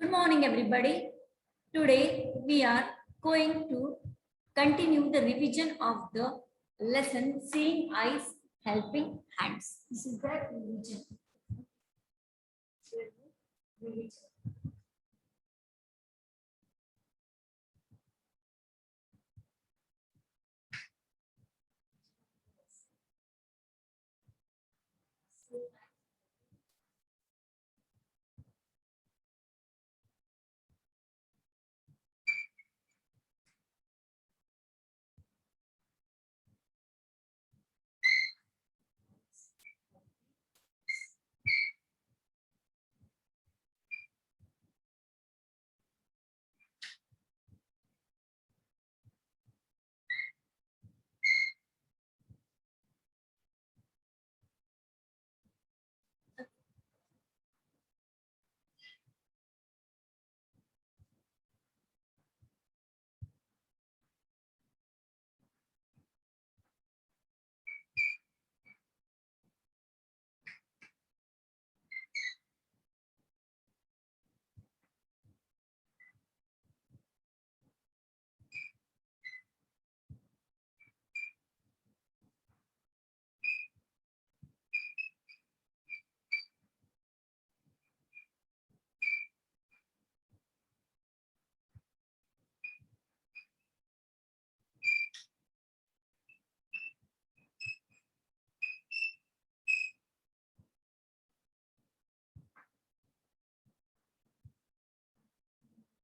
Good morning, everybody. Today we are going to continue the revision of the lesson Seeing Eyes, Helping Hands. This is the revision.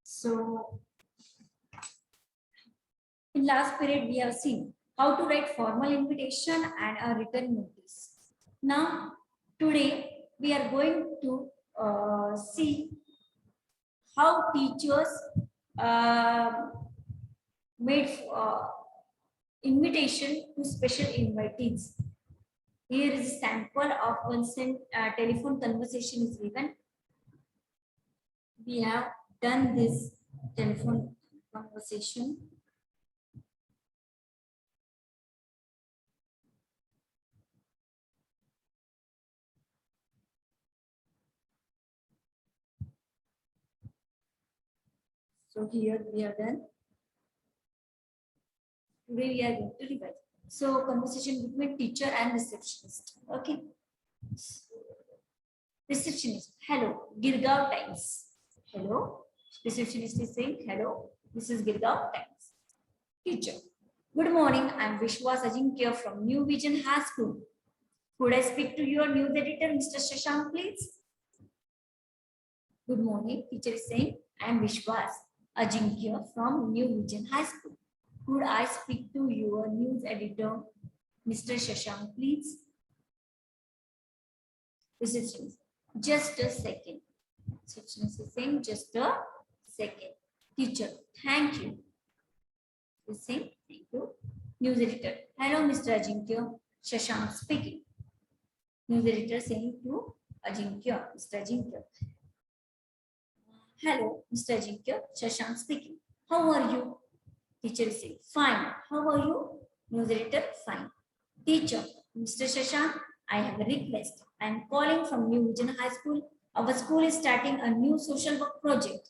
So, in last period, we have seen how to write formal invitation and a written notice. Now, today we are going to see how teachers made invitation to special invitees. Here is a sample of one telephone conversation is given. We have done this telephone conversation. So here we are done. Today we are going to revise. So conversation between teacher and receptionist. Okay. Receptionist. Hello. Girgaon Times. Hello. Receptionist is saying hello. This is Girgaon Times. Teacher. Good morning. I am Vishwas Ajinkya from New Vision High School. Could I speak to your news editor, Mr. Shashank, please? Good morning. Teacher is saying, I am Vishwas Ajinkya from New Vision High School. Could I speak to your news editor, Mr. Shashank, please? Receptionist, just a second. Receptionist is saying, just a second. Teacher, thank you. Is saying, thank you. News editor, hello, Mr. Ajinkya. Shashank speaking. News editor saying to Ajinkya, Mr. Ajinkya. Hello, Mr. Ajinkya. Shashank speaking. How are you? Teacher is saying, fine. How are you? News editor, fine. Teacher, Mr. Shashank, I have a request. I am calling from New Vision High School. Our school is starting a new social work project.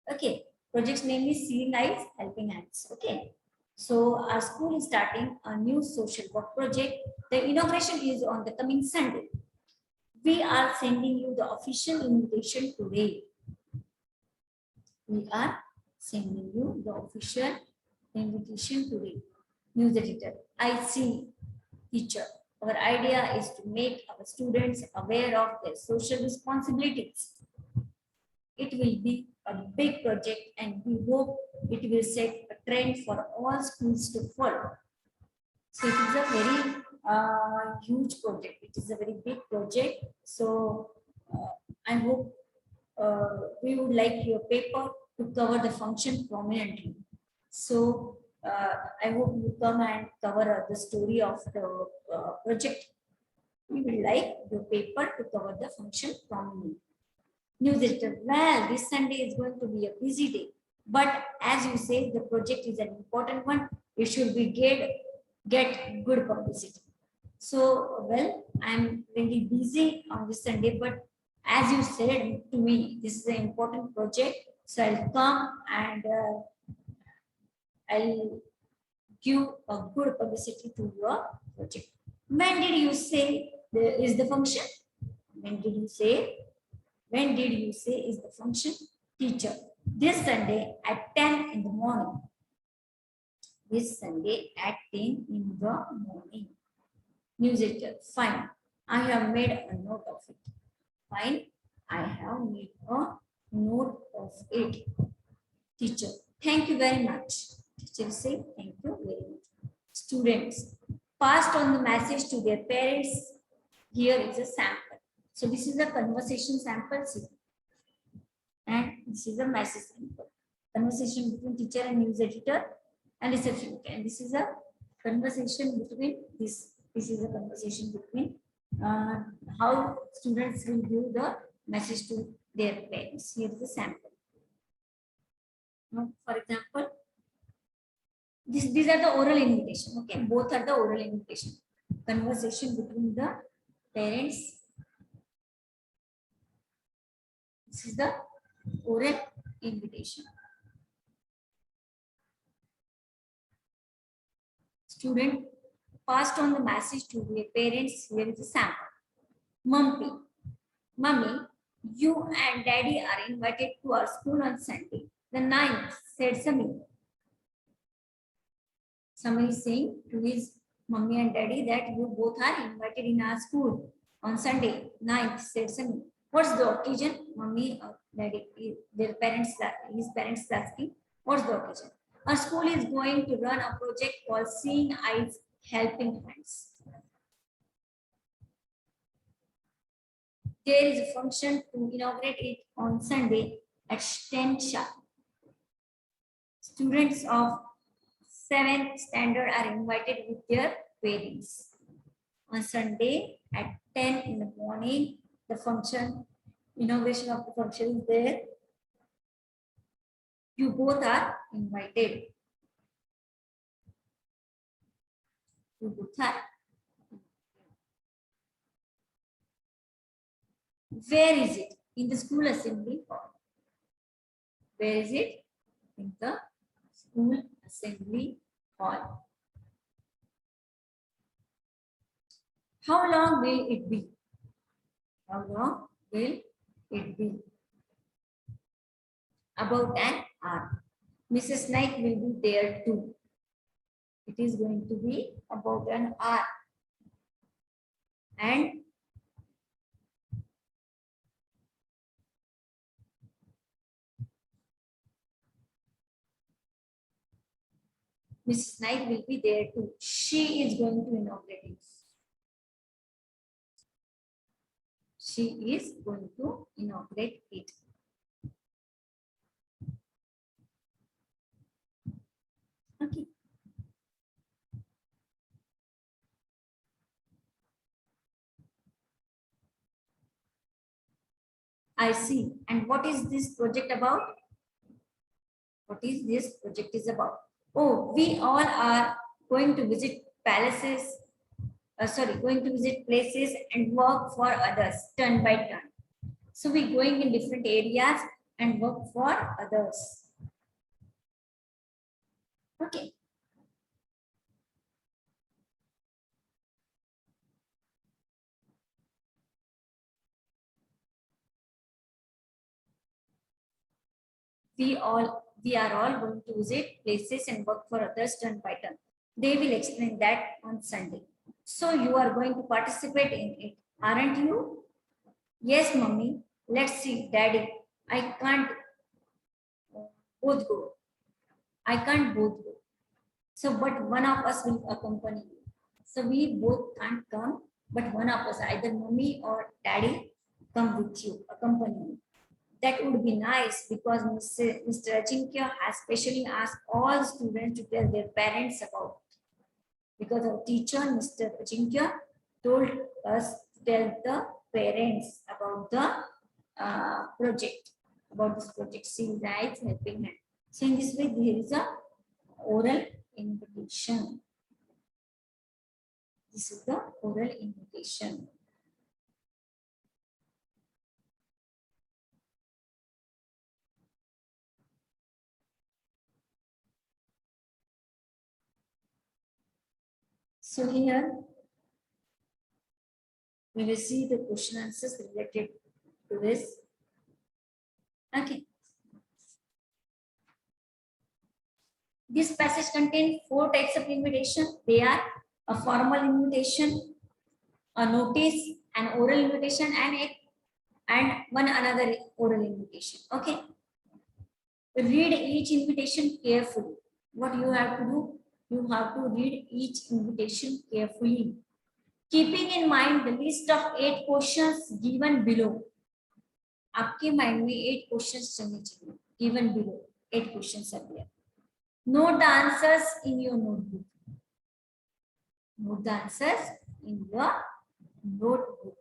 Okay. Project's name is Seeing Eyes, Helping Hands. Okay. So our school is starting a new social work project. The inauguration is on the coming Sunday. We are sending you the official invitation today. We are sending you the official invitation today. News editor, I see. Teacher, our idea is to make our students aware of their social responsibilities. It will be a big project and we hope it will set a trend for all schools to follow. So it is a very huge project. It is a very big project. So I hope we would like your paper to cover the function prominently. So I hope you come and cover the story of the project. We will like your paper to cover the function prominently. News editor, well, this Sunday is going to be a busy day. But as you say, the project is an important one. It should be get good publicity. So, well, I'm really busy on this Sunday, but as you said to me, this is an important project, so I'll come and I'll give a good publicity to your project. When did you say is the function? When did you say? When did you say is the function? Teacher, this Sunday at 10 in the morning. This Sunday at 10 in the morning. Newsletter, fine. I have made a note of it. Fine. I have made a note of it. Teacher, thank you very much. Teacher say thank you very much. Students, passed on the message to their parents. Here is a sample. So this is a conversation sample. And this is a message sample. Conversation between teacher and news editor and reception. And this is a conversation between this. This is a conversation between how students will give the message to their parents. Here is a sample. Now, for example, these are the oral invitation. Okay, both are the oral invitation. Conversation between the parents. This is the oral invitation. Student passed on the message to their parents. Here is a sample. Mummy, you and Daddy are invited to our school on Sunday. The 9th, said Samir. Samir is saying to his mummy and daddy that you both are invited in our school on Sunday. 9th, said Samir. What's the occasion? Mummy or daddy, their parents, his parents asking, what's the occasion? Our school is going to run a project called Seeing Eyes, Helping Hands. There is a function to inaugurate it on Sunday at 10 sharp. Students of 7th standard are invited with their parents. On Sunday at 10 in the morning, the function, inauguration of the function is there. You both are invited. You both are. Where is it? In the school assembly hall. Where is it? In the school assembly hall. How long will it be? How long will it be? About an hour. Mrs. Knight will be there too. It is going to be about an hour. And Mrs. Knight will be there too. She is going to inaugurate it. She is going to inaugurate it. Okay. I see. And what is this project about? What is this project is about? Oh, we all are going to visit palaces, going to visit places and work for others, turn by turn. So we're going in different areas and work for others. Okay. We are all going to visit places and work for others turn by turn. They will explain that on Sunday. So you are going to participate in it, aren't you? Yes, mommy. Let's see, daddy. I can't both go. I can't both go. So, but one of us will accompany you. So we both can't come, but one of us, either mommy or daddy, come with you, accompany you. That would be nice because Mr. Ajinkya has specially asked all students to tell their parents about it. Because our teacher, Mr. Ajinkya, told us to tell the parents about the project, about this project, Seeing Eyes, Helping Hand. So in this way, there is a oral invitation. This is the oral invitation. So here we will see the question answers related to this. Okay. This passage contains 4 types of invitation. They are a formal invitation, a notice, an oral invitation, and one another oral invitation. Okay. Read each invitation carefully. What you have to do? You have to read each invitation carefully, keeping in mind the list of 8 questions given below. आपके mind में 8 questions चलने चाहिए given below. 8 questions are there. Note the answers in your notebook. Note the answers in your notebook.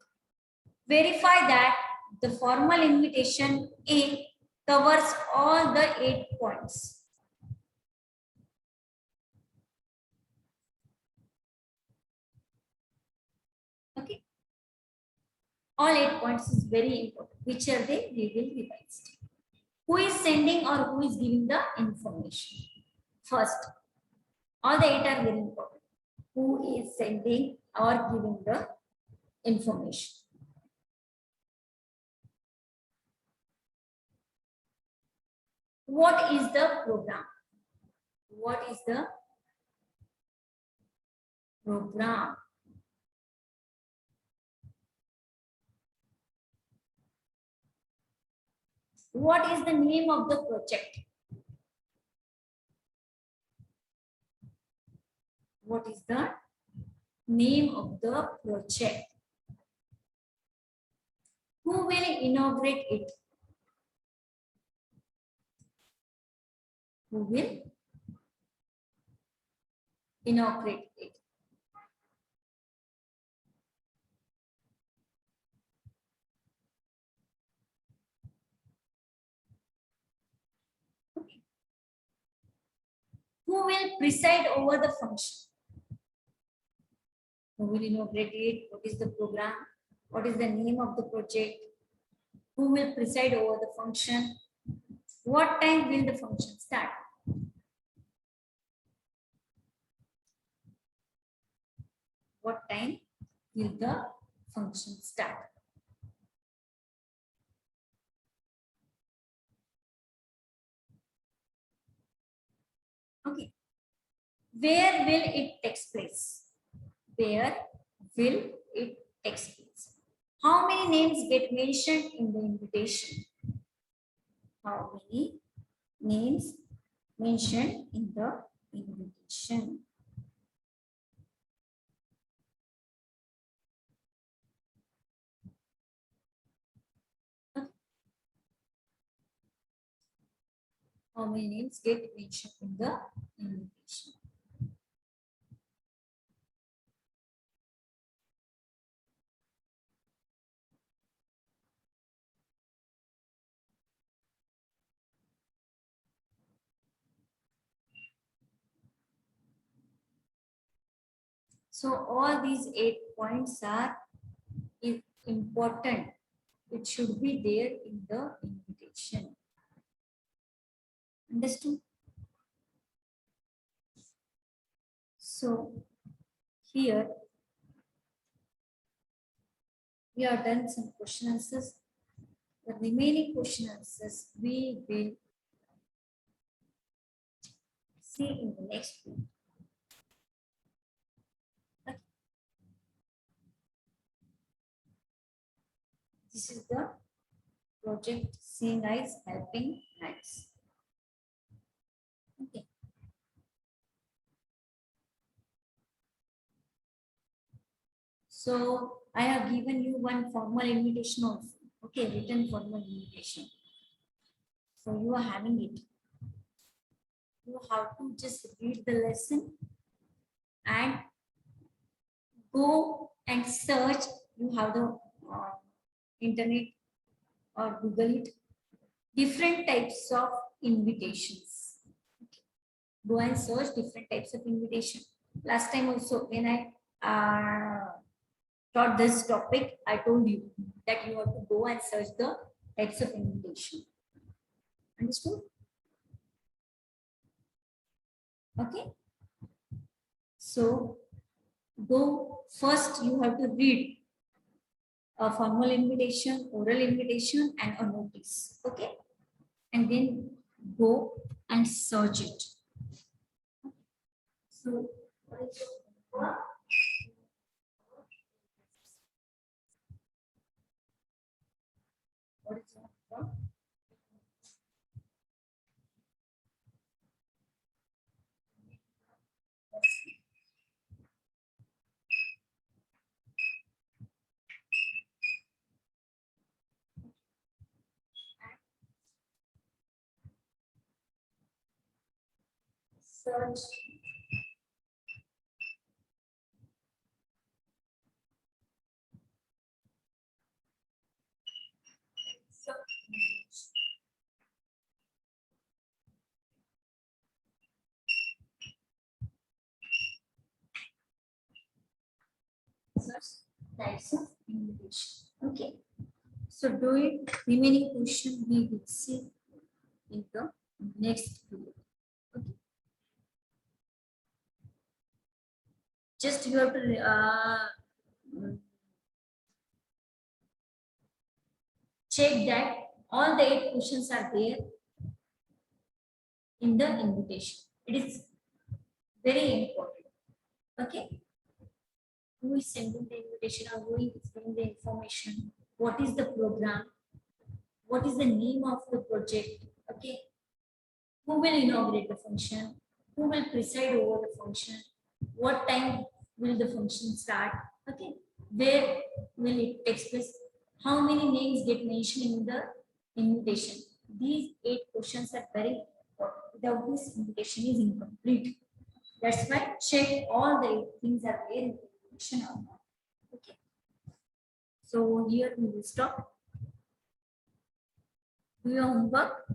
Verify that the formal invitation A covers all the 8 points. Okay. All 8 points is very important. Which are they? We will revise. Who is sending or who is giving the information? First, all the 8 are very important. Who is sending or giving the information? What is the program? What is the program? What is the name of the project? What is the name of the project? Who will inaugurate it? Who will inaugurate it? Who will preside over the function? Who will inaugurate it? What is the program? What is the name of the project? Who will preside over the function? What time will the function start? What time will the function start? Okay. Where will it take place? Where will it take place? How many names get mentioned in the invitation? How many names mentioned in the invitation? How many names get mentioned in the invitation? So all these 8 points are important. It should be there in the invitation. Understood? So here we have done some question answers. The remaining question answers we will see in the next video. Okay. This is the project Seeing Eyes Helping Hands. Okay. So I have given you one formal invitation also. Okay, written formal invitation. So you are having it. You have to just read the lesson and go and search. You have the internet or Google it. Different types of invitations. Okay. Go and search different types of invitation. Last time also when I taught this topic, I told you that you have to go and search the types of invitation. Understood? Okay. So go first, you have to read a formal invitation, oral invitation, and a notice. Okay, and then go and search it. So, what is your homework? What is your homework? Search. Search types of invitation. Okay. So do it. Remaining question we will see in the next video. Okay. Just you have to check that all the 8 questions are there in the invitation. It is very important. Okay. Who is sending the invitation or who is giving the information? What is the program? What is the name of the project? Okay. Who will inaugurate the function? Who will preside over the function? What time will the function start? Okay. Where will it take place? How many names get mentioned in the invitation? These 8 questions are very important. Without this, invitation is incomplete. That's why check all the 8 things are there in the invitation or not. Okay. So here we will stop. Do your homework.